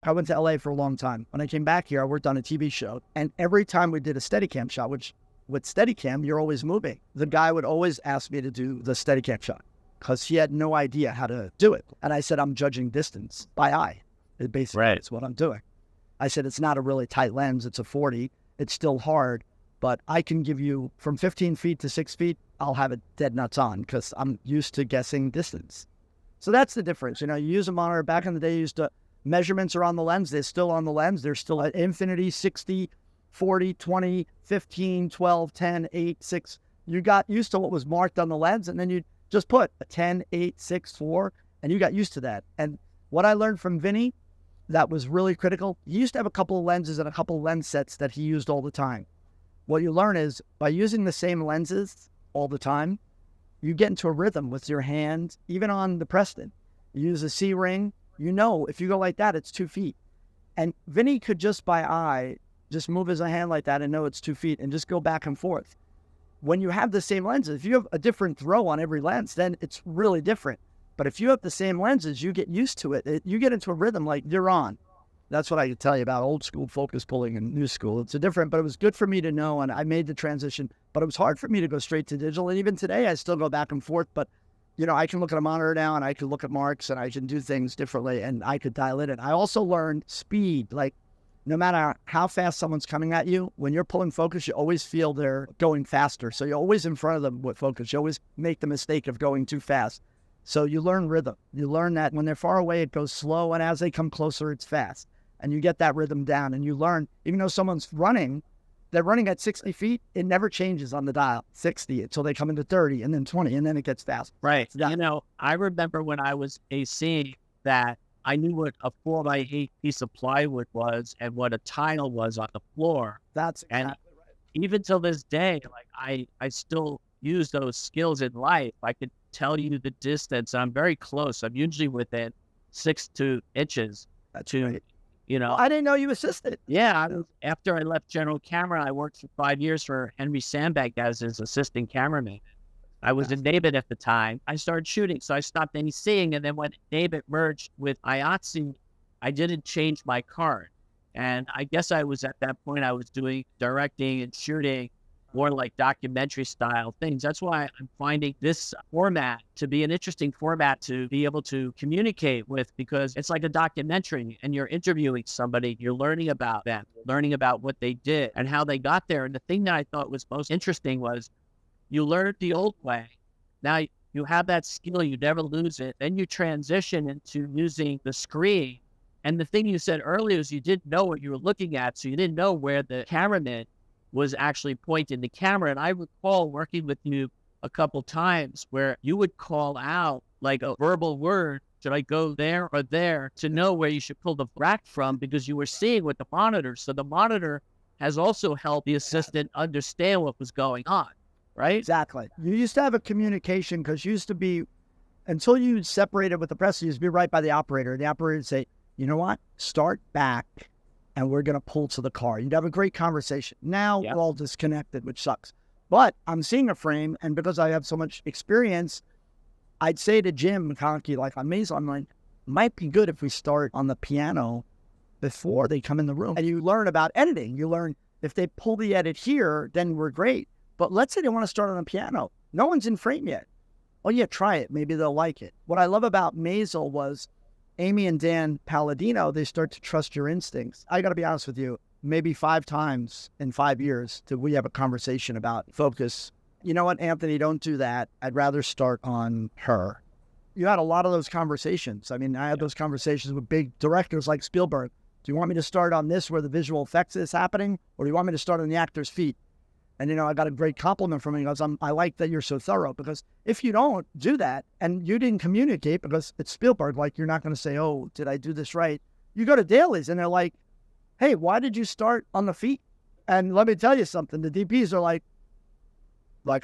I went to LA for a long time. When I came back here, I worked on a TV show. And every time we did a Steadicam shot, which with Steadicam, you're always moving. The guy would always ask me to do the Steadicam shot because he had no idea how to do it. And I said, I'm judging distance by eye. It basically is what I'm doing. I said, it's not a really tight lens. It's a 40. It's still hard, but I can give you from 15 feet to 6 feet, I'll have it dead nuts on because I'm used to guessing distance. So that's the difference. You use a monitor. Back in the day, you used to, measurements are on the lens. They're still on the lens. They're still at infinity, 60, 40, 20, 15, 12, 10, 8, 6. You got used to what was marked on the lens, and then you just put a 10, 8, 6, 4, and you got used to that. And what I learned from Vinny that was really critical, he used to have a couple of lenses and a couple of lens sets that he used all the time. What you learn is by using the same lenses all the time, you get into a rhythm with your hand, even on the Preston. You use a C-ring, if you go like that, it's 2 feet. And Vinny could just by eye, just move his hand like that and know it's 2 feet and just go back and forth. When you have the same lenses, if you have a different throw on every lens, then it's really different. But if you have the same lenses, you get used to it. You get into a rhythm like you're on. That's what I could tell you about old school focus pulling and new school. It's a different, but it was good for me to know, and I made the transition. But it was hard for me to go straight to digital. And even today, I still go back and forth. But, I can look at a monitor now, and I can look at marks, and I can do things differently, and I could dial it in. I also learned speed. Like, no matter how fast someone's coming at you, when you're pulling focus, you always feel they're going faster. So you're always in front of them with focus. You always make the mistake of going too fast. So you learn rhythm. You learn that when they're far away, it goes slow, and as they come closer, it's fast. And you get that rhythm down, and you learn, even though someone's running, they're running at 60 feet, it never changes on the dial, 60, until they come into 30, and then 20, and then it gets fast. Right. I remember when I was AC that I knew what a 4x8 piece of plywood was and what a tile was on the floor. That's exactly right. Even till this day, I still use those skills in life. I could tell you the distance. I'm very close. I'm usually within 6 to inches. That's right. Well, I didn't know you assisted. Yeah. After I left General Camera, I worked for 5 years for Henry Sandbag as his assistant cameraman. I was in NABIT at the time. I started shooting, so I stopped ACing. And then when NABIT merged with IATSE, I didn't change my card. And I guess I was at that point, I was doing directing and shooting more like documentary style things. That's why I'm finding this format to be an interesting format to be able to communicate with, because it's like a documentary and you're interviewing somebody, you're learning about them, learning about what they did and how they got there. And the thing that I thought was most interesting was you learned the old way. Now you have that skill, you never lose it. Then you transition into using the screen. And the thing you said earlier is you didn't know what you were looking at. So you didn't know where the cameraman was actually pointing the camera. And I recall working with you a couple times where you would call out like a verbal word, should I go there or there, to know where you should pull the rack from, because you were seeing with the monitor. So the monitor has also helped the assistant understand what was going on, right? Exactly. You used to have a communication because you used to be, until you separated with the press, you used to be right by the operator. The operator would say, you know what, start back and we're going to pull to the car. You'd have a great conversation. Now we're all disconnected, which sucks. But I'm seeing a frame, and because I have so much experience, I'd say to Jim McConkie, like on Maisel, I'm like, might be good if we start on the piano before they come in the room. And you learn about editing. You learn if they pull the edit here, then we're great. But let's say they want to start on the piano. No one's in frame yet. Oh yeah, try it. Maybe they'll like it. What I love about Maisel was Amy and Dan Palladino, they start to trust your instincts. I got to be honest with you, maybe 5 times in 5 years did we have a conversation about focus. You know what, Anthony, don't do that. I'd rather start on her. You had a lot of those conversations. I mean, I had those conversations with big directors like Spielberg. Do you want me to start on this where the visual effects is happening? Or do you want me to start on the actor's feet? And, I got a great compliment from him. He goes, I like that you're so thorough, because if you don't do that and you didn't communicate, because it's Spielberg, like you're not going to say, oh, did I do this right? You go to dailies and they're like, hey, why did you start on the feet? And let me tell you something. The DPs are like,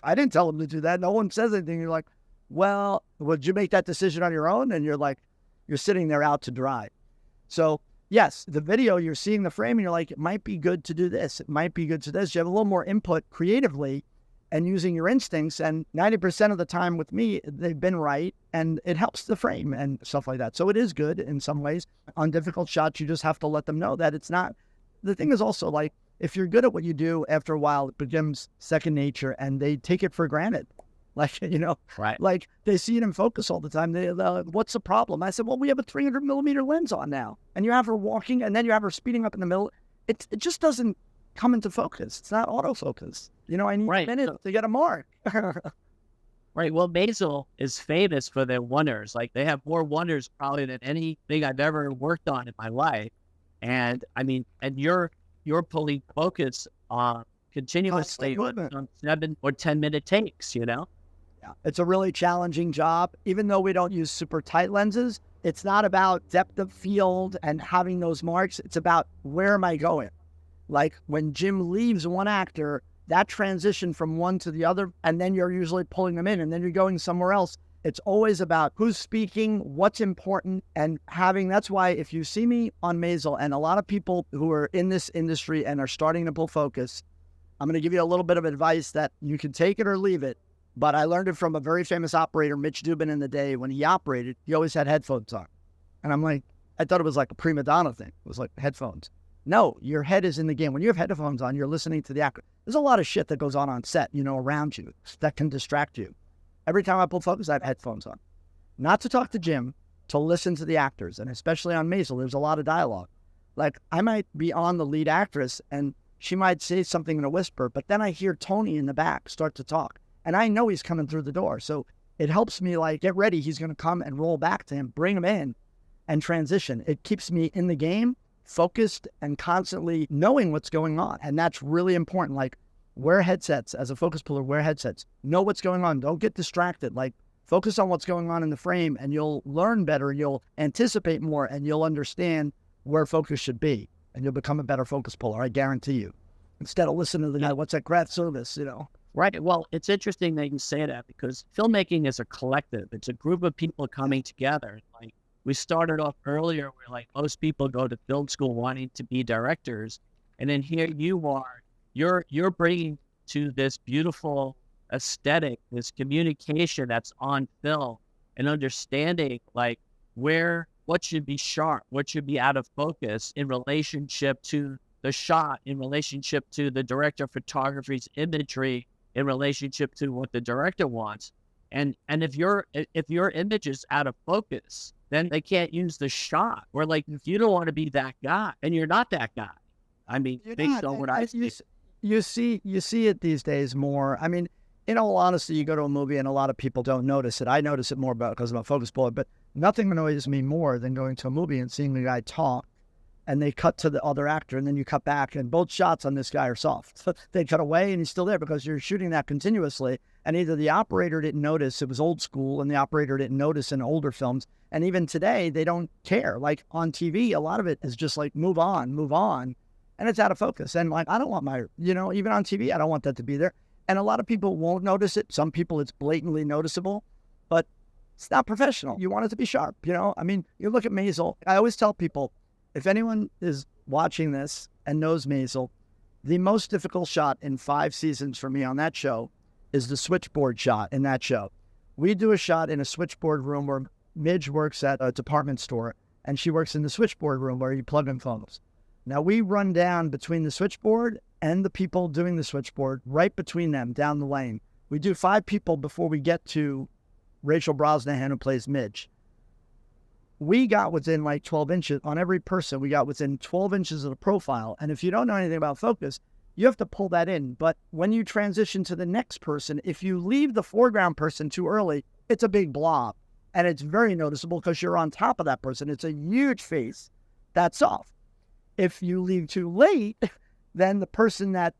I didn't tell them to do that. No one says anything. You're like, well, would you make that decision on your own? And you're like, you're sitting there out to dry. So yes, the video, you're seeing the frame and you're like, it might be good to do this. It might be good to this. You have a little more input creatively and using your instincts. And 90% of the time with me, they've been right, and it helps the frame and stuff like that. So it is good in some ways. On difficult shots, you just have to let them know that it's not. The thing is also, like, if you're good at what you do, after a while, it becomes second nature, and they take it for granted. Like, Right. like they see it in focus all the time. They're like, what's the problem? I said, well, we have a 300 millimeter lens on now, and you have her walking, and then you have her speeding up in the middle. It just doesn't come into focus. It's not autofocus. I need a minute to get a mark. Right. Well, Maisel is famous for their wonders. Like, they have more wonders probably than anything I've ever worked on in my life. And I mean, and you're pulling focus on continuously on 7 or 10 minute takes, Yeah. It's a really challenging job. Even though we don't use super tight lenses, it's not about depth of field and having those marks. It's about, where am I going? Like, when Jim leaves one actor, that transition from one to the other, and then you're usually pulling them in, and then you're going somewhere else. It's always about who's speaking, what's important, and that's why if you see me on Maisel, and a lot of people who are in this industry and are starting to pull focus, I'm going to give you a little bit of advice that you can take it or leave it. But I learned it from a very famous operator, Mitch Dubin, in the day. When he operated, he always had headphones on. And I'm like, I thought it was like a prima donna thing. It was like headphones. No, your head is in the game. When you have headphones on, you're listening to the actor. There's a lot of shit that goes on set, around you, that can distract you. Every time I pull focus, I have headphones on. Not to talk to Jim, to listen to the actors. And especially on Maisel, there's a lot of dialogue. Like, I might be on the lead actress, and she might say something in a whisper, but then I hear Tony in the back start to talk. And I know he's coming through the door. So it helps me, like, get ready. He's going to come, and roll back to him, bring him in, and transition. It keeps me in the game, focused, and constantly knowing what's going on. And that's really important. Like, wear headsets. As a focus puller, wear headsets. Know what's going on. Don't get distracted. Like, focus on what's going on in the frame, and you'll learn better, and you'll anticipate more, and you'll understand where focus should be. And you'll become a better focus puller, I guarantee you. Instead of listening to the guy, what's that craft service, Right. Well, it's interesting that you say that, because filmmaking is a collective. It's a group of people coming together. Like, we started off earlier where, like, most people go to film school wanting to be directors. And then here you are, you're bringing to this beautiful aesthetic, this communication that's on film, and understanding, like, what should be sharp, what should be out of focus in relationship to the shot, in relationship to the director of photography's imagery, in relationship to what the director wants. And if your image is out of focus, then they can't use the shot. Or, like, if you don't want to be that guy, and you're not that guy. I mean, based on what I see. You see it these days more. I mean, in all honesty, you go to a movie and a lot of people don't notice it. I notice it more because I'm a focus puller, but nothing annoys me more than going to a movie and seeing the guy talk, and they cut to the other actor, and then you cut back, and both shots on this guy are soft. They cut away, and he's still there because you're shooting that continuously. And either the operator didn't notice, it was old school, and the operator didn't notice in older films. And even today, they don't care. Like, on TV, a lot of it is just like, move on, and it's out of focus. And, like, I don't want my, even on TV, I don't want that to be there. And a lot of people won't notice it. Some people, it's blatantly noticeable, but it's not professional. You want it to be sharp, I mean, you look at Maisel. I always tell people, if anyone is watching this and knows Maisel, the most difficult shot in 5 seasons for me on that show is the switchboard shot in that show. We do a shot in a switchboard room where Midge works at a department store, and she works in the switchboard room where you plug in phones. Now, we run down between the switchboard and the people doing the switchboard, right between them, down the lane. We do 5 people before we get to Rachel Brosnahan, who plays Midge. We got within like 12 inches on every person. We got within 12 inches of the profile. And if you don't know anything about focus, you have to pull that in. But when you transition to the next person, if you leave the foreground person too early, it's a big blob. And it's very noticeable because you're on top of that person. It's a huge face that's off. If you leave too late, then the person that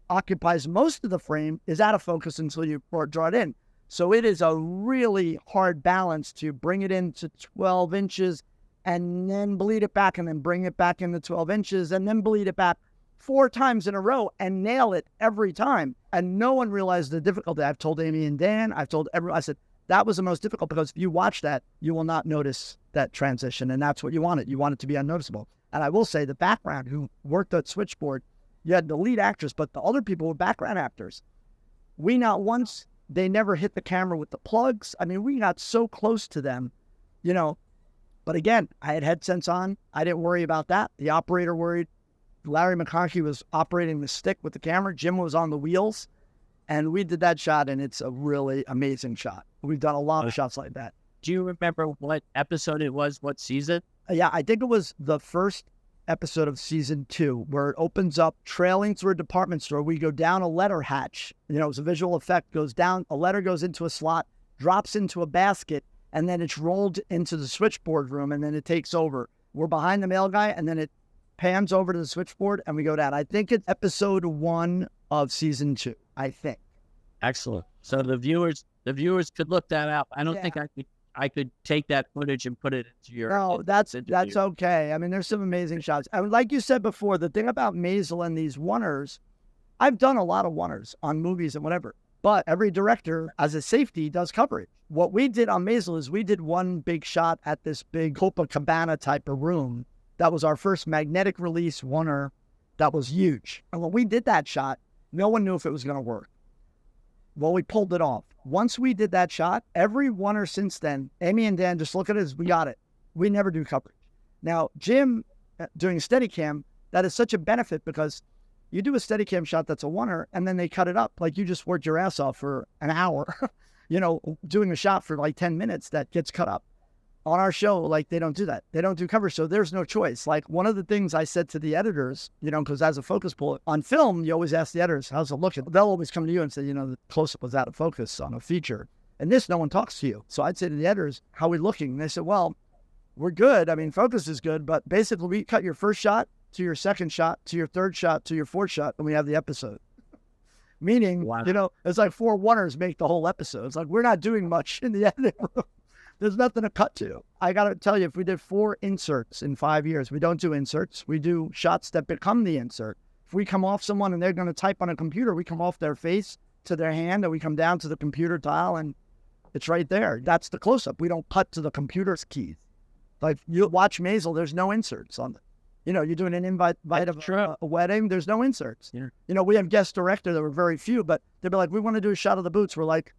occupies most of the frame is out of focus until you draw it in. So it is a really hard balance to bring it into 12 inches and then bleed it back, and then bring it back into 12 inches and then bleed it back 4 times in a row and nail it every time. And no one realized the difficulty. I've told Amy and Dan, I've told everyone, I said, that was the most difficult, because if you watch that, you will not notice that transition. And that's what you want it. You want it to be unnoticeable. And I will say, the background who worked at switchboard, you had the lead actress, but the other people were background actors. we not once, they never hit the camera with the plugs. I mean, we got so close to them, you know. But again, I had headsets on. I didn't worry about that. The operator worried. Larry McConaughey was operating the stick with the camera. Jim was on the wheels. And we did that shot, and it's a really amazing shot. We've done a lot of shots like that. Do you remember what episode it was, what season? Yeah, I think it was the first episode of season 2, where it opens up trailing through a department store. We go down a letter hatch. You know, it's a visual effect. Goes down, a letter goes into a slot, drops into a basket, and then it's rolled into the switchboard room, and then it takes over. We're behind the mail guy, and then it pans over to the switchboard, and we go down. I think it's episode 1 of season 2, I think. Excellent. So the viewers could look that up. I don't think I could take that footage and put it into your... No, that's okay. I mean, there's some amazing shots. And like you said before, the thing about Maisel and these one-ers, I've done a lot of one-ers on movies and whatever, but every director, as a safety, does coverage. What we did on Maisel is we did one big shot at this big Copacabana type of room. That was our first magnetic release one-er. That was huge. And when we did that shot, no one knew if it was going to work. Well, we pulled it off. Once we did that shot, every one-er since then, Amy and Dan just look at it as, we got it. We never do coverage. Now, Jim, doing Steadicam, that is such a benefit because you do a Steadicam shot that's a one-er, and then they cut it up. Like you just worked your ass off for an hour, you know, doing a shot for like 10 minutes that gets cut up. On our show, like, they don't do that. They don't do coverage, so there's no choice. Like, one of the things I said to the editors, you know, because as a focus pull, on film, you always ask the editors, how's it looking? They'll always come to you and say, you know, the close-up was out of focus on a feature. And this, no one talks to you. So I'd say to the editors, how are we looking? And they said, well, we're good. I mean, focus is good, but basically we cut your first shot to your second shot to your third shot to your fourth shot, and we have the episode. Meaning, you know, it's like 4 one-ers make the whole episode. It's like, we're not doing much in the editing room. There's nothing to cut to. I got to tell you, if we did 4 inserts in 5 years, we don't do inserts. We do shots that become the insert. If we come off someone and they're going to type on a computer, we come off their face to their hand, and we come down to the computer tile, and it's right there. That's the close-up. We don't cut to the computer's keys. Like, you watch Maisel, there's no inserts on it. You know, you're doing an invite of a wedding, there's no inserts. Yeah. You know, we have guest director, there were very few, but they'd be like, we want to do a shot of the boots. We're like,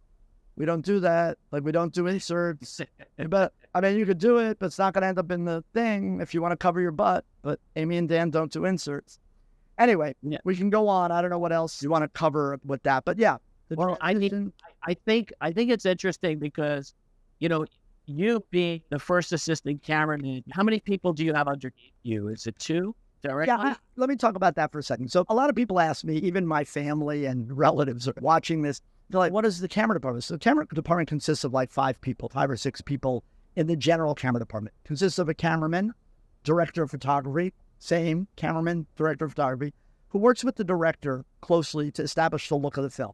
we don't do that. Like, we don't do inserts. But, I mean, you could do it, but it's not going to end up in the thing if you want to cover your butt. But Amy and Dan don't do inserts. Anyway, we can go on. I don't know what else you want to cover with that. But, yeah. Well, I think it's interesting because, you know, you being the first assistant cameraman, how many people do you have underneath you? Is it 2 directly? Yeah, let me talk about that for a second. So, a lot of people ask me, even my family and relatives are watching this. They're like, what is the camera department? So the camera department consists of like 5 people, 5 or 6 people in the general camera department. It consists of a cameraman, director of photography, same cameraman, director of photography, who works with the director closely to establish the look of the film.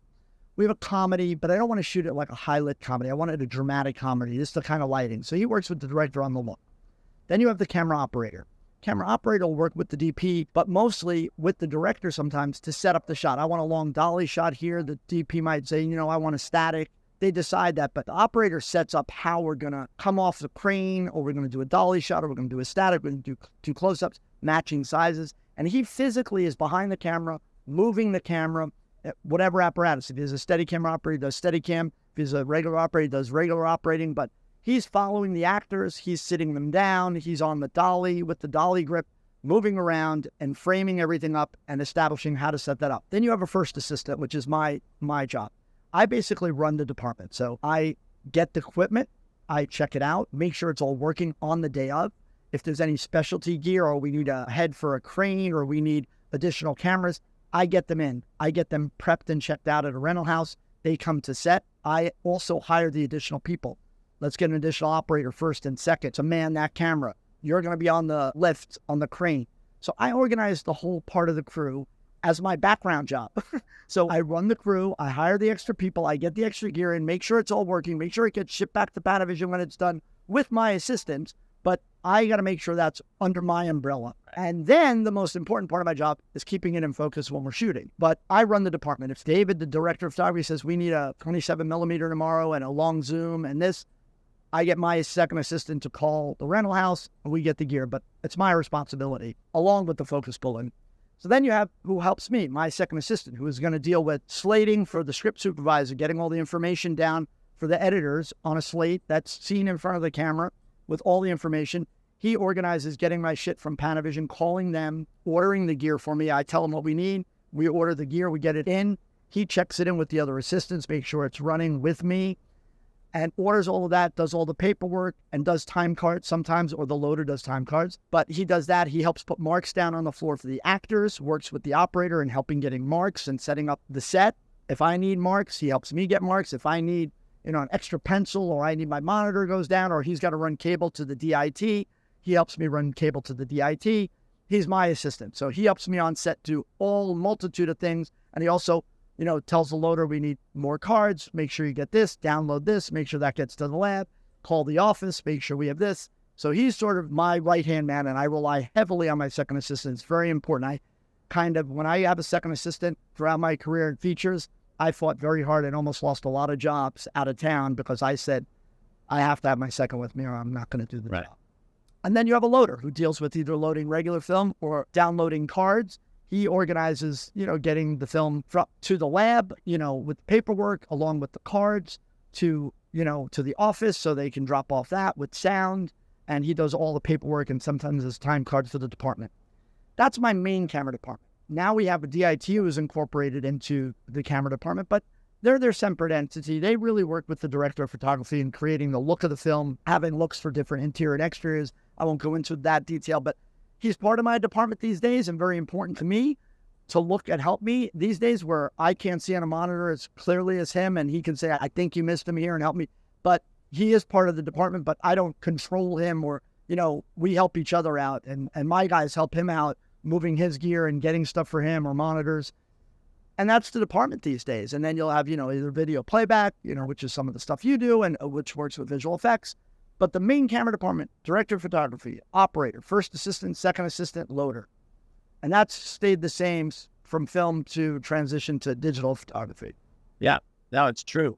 We have a comedy, but I don't want to shoot it like a high-lit comedy. I want it a dramatic comedy. This is the kind of lighting. So he works with the director on the look. Then you have the camera operator. Camera operator will work with the DP, but mostly with the director sometimes to set up the shot. I want a long dolly shot here. The DP might say, you know, I want a static. They decide that, but the operator sets up how we're going to come off the crane, or we're going to do a dolly shot, or we're going to do a static. We're going to do 2 close-ups, matching sizes. And he physically is behind the camera, moving the camera, whatever apparatus. If he's a steady camera operator, he does steady cam. If he's a regular operator, he does regular operating, but he's following the actors, he's sitting them down, he's on the dolly with the dolly grip, moving around and framing everything up and establishing how to set that up. Then you have a first assistant, which is my job. I basically run the department. So I get the equipment, I check it out, make sure it's all working on the day of. If there's any specialty gear, or we need a head for a crane, or we need additional cameras, I get them in. I get them prepped and checked out at a rental house. They come to set. I also hire the additional people. Let's get an additional operator first and second to man that camera. You're going to be on the lift, on the crane. So I organize the whole part of the crew as my background job. So I run the crew, I hire the extra people, I get the extra gear in, make sure it's all working, make sure it gets shipped back to Panavision when it's done with my assistants, but I got to make sure that's under my umbrella. And then the most important part of my job is keeping it in focus when we're shooting. But I run the department. If David, the director of photography, says we need a 27 millimeter tomorrow and a long zoom and this, I get my second assistant to call the rental house and we get the gear, but it's my responsibility along with the focus pulling. So then you have who helps me, my second assistant, who is going to deal with slating for the script supervisor, getting all the information down for the editors on a slate that's seen in front of the camera with all the information. He organizes getting my shit from Panavision, calling them, ordering the gear for me. I tell him what we need. We order the gear, we get it in. He checks it in with the other assistants, make sure it's running with me, and orders all of that, does all the paperwork, and does time cards sometimes, or the loader does time cards. But he does that. He helps put marks down on the floor for the actors, works with the operator in helping getting marks and setting up the set. If I need marks, he helps me get marks. If I need, an extra pencil, or I need my monitor goes down, or he's got to run cable to the DIT, he helps me run cable to the DIT. He's my assistant. So he helps me on set do all multitude of things. And he also, tells the loader we need more cards, make sure you get this, download this, make sure that gets to the lab, call the office, make sure we have this. So he's sort of my right-hand man, and I rely heavily on my second assistant. It's very important. When I have a second assistant throughout my career in features, I fought very hard and almost lost a lot of jobs out of town because I said, I have to have my second with me or I'm not going to do the job. And then you have a loader who deals with either loading regular film or downloading cards. He organizes, getting the film to the lab, with paperwork along with the cards to the office so they can drop off that with sound. And he does all the paperwork and sometimes his time cards for the department. That's my main camera department. Now we have a DIT who is incorporated into the camera department, but they're their separate entity. They really work with the director of photography in creating the look of the film, having looks for different interior and exteriors. I won't go into that detail, but he's part of my department these days and very important to me to look and help me these days where I can't see on a monitor as clearly as him, and he can say, I think you missed him here and help me. But he is part of the department, but I don't control him or, we help each other out. And my guys help him out, moving his gear and getting stuff for him or monitors. And that's the department these days. And then you'll have, either video playback, which is some of the stuff you do and which works with visual effects. But the main camera department, director of photography, operator, first assistant, second assistant, loader. And that's stayed the same from film to transition to digital photography. Yeah, no, it's true.